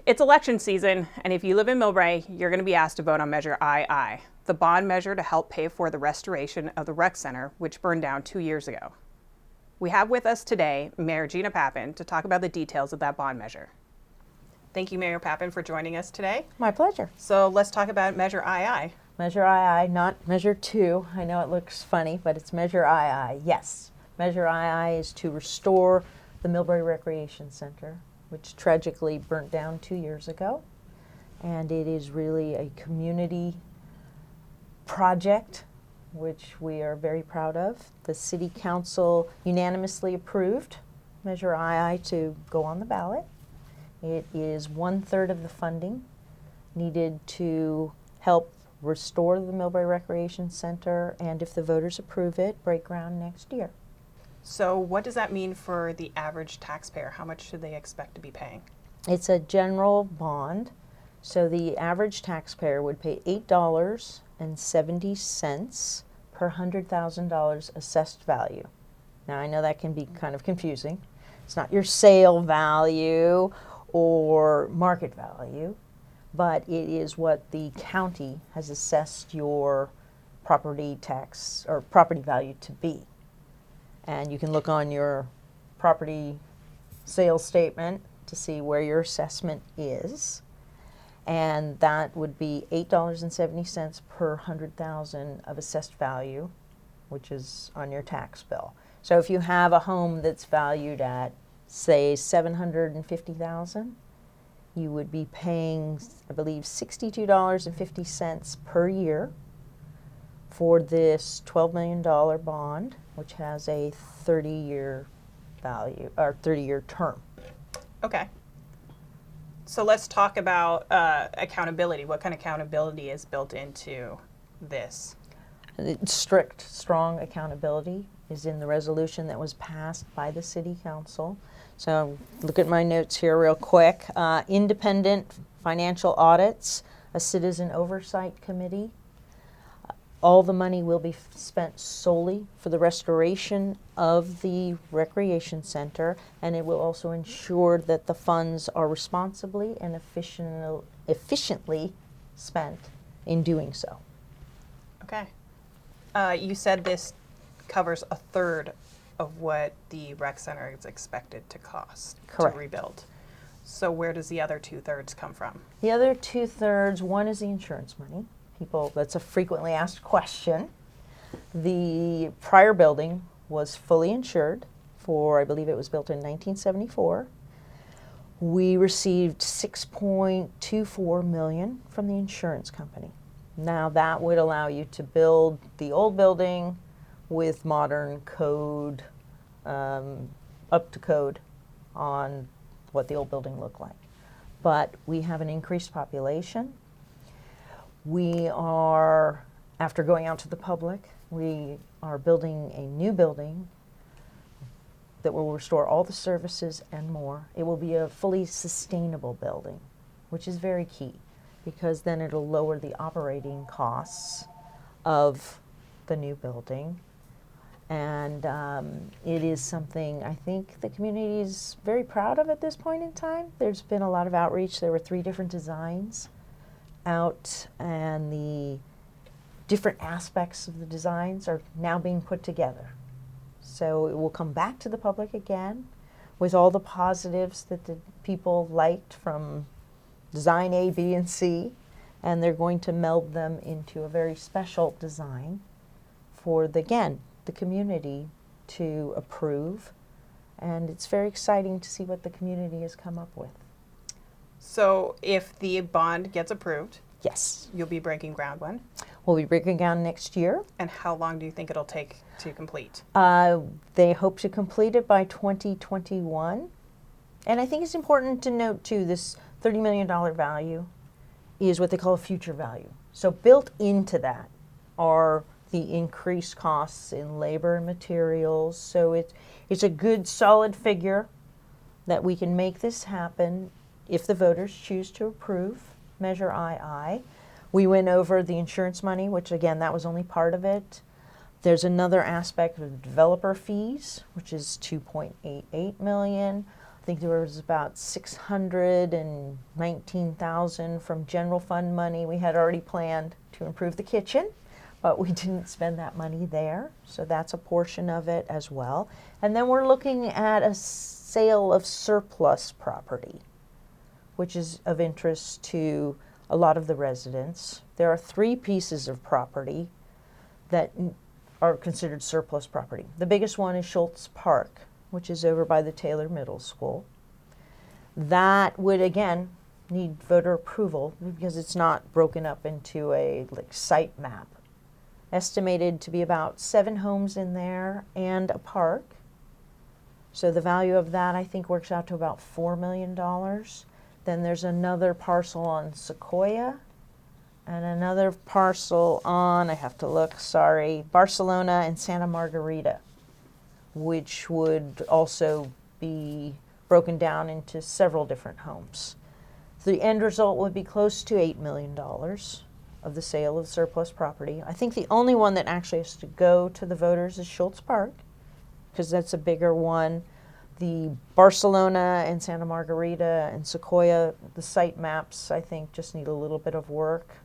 It's election season, and if you live in Millbrae, you're going to be asked to vote on Measure II, the bond measure to help pay for the restoration of the rec center, which burned down 2 years ago. We have with us today Mayor Gina Papan to talk about the details of that bond measure. Thank you, Mayor Papan, for joining us today. My pleasure. So let's talk about Measure II. Measure II, not Measure 2. I know it looks funny, but it's Measure II. Yes. Measure II is to restore the Millbrae Recreation Center, which tragically burnt down 2 years ago. And it is really a community project, which we are very proud of. The City Council unanimously approved Measure II to go on the ballot. It is 1/3 of the funding needed to help restore the Millbrae Recreation Center, and if the voters approve it, break ground next year. So what does that mean for the average taxpayer? How much should they expect to be paying? It's a general bond, so the average taxpayer would pay $8.70 per $100,000 assessed value. Now I know that can be kind of confusing. It's not your sale value or market value, but it is what the county has assessed your property tax or property value to be. And you can look on your property sales statement to see where your assessment is. And that would be $8.70 per $100,000 of assessed value, which is on your tax bill. So if you have a home that's valued at, say, $750,000, you would be paying, I believe, $62.50 per year for this $12 million bond, which has a 30-year value or 30-year term. Okay. So let's talk about accountability. What kind of accountability is built into this? Strict, strong accountability is in the resolution that was passed by the City Council. So look at my notes here real quick. Independent financial audits, a citizen oversight committee. All the money will be spent solely for the restoration of the recreation center, and it will also ensure that the funds are responsibly and efficiently spent in doing so. Okay. You said this covers 1/3 of what the rec center is expected to cost. Correct. To rebuild. So where does the other 2/3 come from? The other 2/3, one is the insurance money. That's a frequently asked question. The prior building was fully insured for, I believe it was built in 1974. We received $6.24 million from the insurance company. Now that would allow you to build the old building with modern code, up to code on what the old building looked like. But we have an increased population. We are, after going out to the public, we are building a new building that will restore all the services and more. It will be a fully sustainable building, which is very key, because then it'll lower the operating costs of the new building. And it is something I think the community is very proud of at this point in time. There's been a lot of outreach. There were 3 different designs out, and the different aspects of the designs are now being put together. So it will come back to the public again with all the positives that the people liked from design A, B, and C, and they're going to meld them into a very special design for the community to approve. And it's very exciting to see what the community has come up with. So if the bond gets approved, yes, you'll be breaking ground when? We'll be breaking ground next year. And how long do you think it'll take to complete? They hope to complete it by 2021. And I think it's important to note too, this $30 million value is what they call a future value. So built into that are the increased costs in labor and materials. So it's a good solid figure that we can make this happen if the voters choose to approve Measure II. We went over the insurance money, which again, that was only part of it. There's another aspect of developer fees, which is $2.88 million. think there was about 619,000 from general fund money. We had already planned to improve the kitchen, but we didn't spend that money there. So that's a portion of it as well. And then we're looking at a sale of surplus property, which is of interest to a lot of the residents. There are 3 pieces of property that are considered surplus property. The biggest one is Schultz Park, which is over by the Taylor Middle School. That would, again, need voter approval because it's not broken up into a site map. Estimated to be about 7 homes in there and a park. So the value of that, I think, works out to about $4 million. Then there's another parcel on Sequoia and another parcel on, I have to look, sorry, Barcelona and Santa Margarita, which would also be broken down into several different homes. The end result would be close to $8 million of the sale of surplus property. I think the only one that actually has to go to the voters is Schultz Park, because that's a bigger one. The Barcelona and Santa Margarita and Sequoia, the site maps, I think, just need a little bit of work.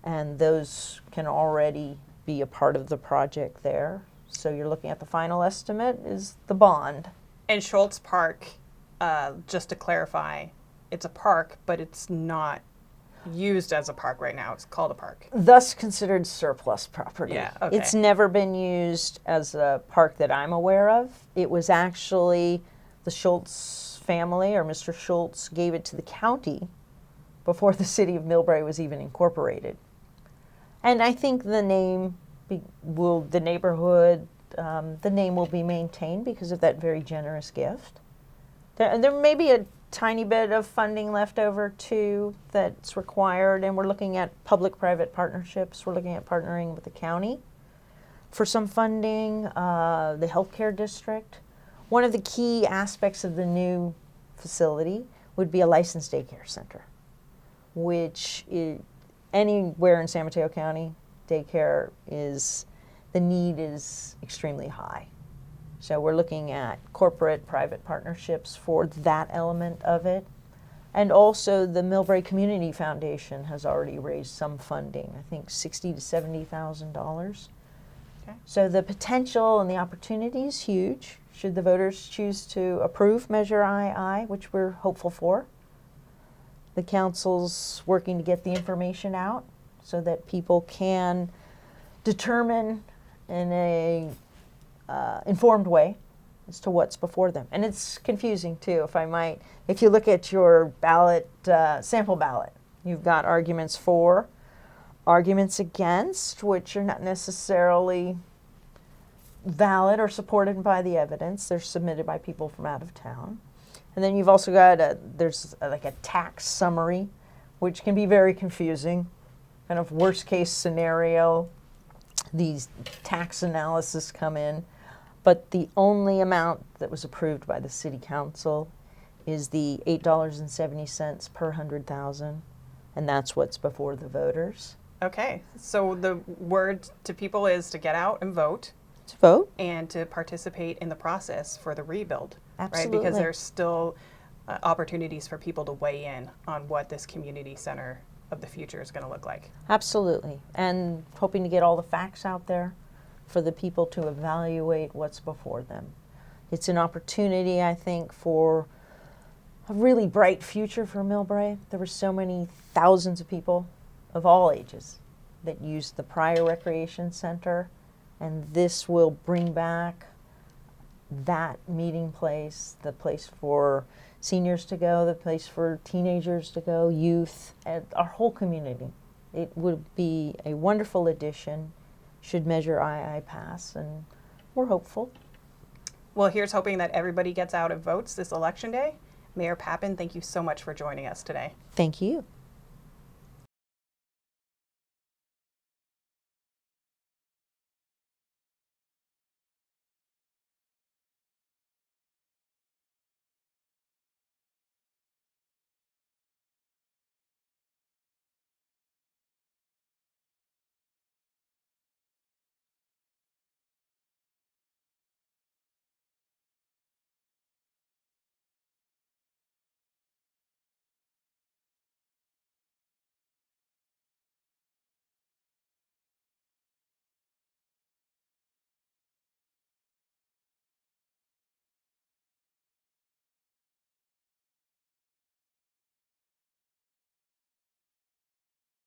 And those can already be a part of the project there. So you're looking at the final estimate is the bond. And Schultz Park, just to clarify, it's a park, but it's not used as a park right now. It's called a park. Thus considered surplus property. Yeah, okay. It's never been used as a park that I'm aware of. It was actually the Schultz family, or Mr. Schultz, gave it to the county before the city of Millbrae was even incorporated. And I think the name the neighborhood, the name will be maintained because of that very generous gift. There may be a tiny bit of funding left over too that's required, and we're looking at public-private partnerships. We're looking at partnering with the county for some funding, the healthcare district. One of the key aspects of the new facility would be a licensed daycare center, which anywhere in San Mateo County, daycare the need is extremely high. So we're looking at corporate-private partnerships for that element of it. And also the Millbrae Community Foundation has already raised some funding, I think $60,000 to $70,000. Okay. So the potential and the opportunity is huge should the voters choose to approve Measure II, which we're hopeful for. The council's working to get the information out so that people can determine in a informed way as to what's before them. And it's confusing too, if I might. If you look at your ballot, sample ballot, you've got arguments for, arguments against, which are not necessarily valid or supported by the evidence. They're submitted by people from out of town. And then you've also got like a tax summary, which can be very confusing. Kind of worst case scenario, these tax analysis come in. But the only amount that was approved by the city council is the $8.70 per 100,000, and that's what's before the voters. Okay, so the word to people is to get out and vote. To vote. And to participate in the process for the rebuild. Absolutely. Right? Because there's still opportunities for people to weigh in on what this community center of the future is going to look like. Absolutely, and hoping to get all the facts out there for the people to evaluate what's before them. It's an opportunity, I think, for a really bright future for Millbrae. There were so many thousands of people of all ages that used the prior recreation center, and this will bring back that meeting place, the place for seniors to go, the place for teenagers to go, youth, and our whole community. It would be a wonderful addition should Measure II pass, and we're hopeful. Well, here's hoping that everybody gets out and votes this election day. Mayor Papan, thank you so much for joining us today. Thank you.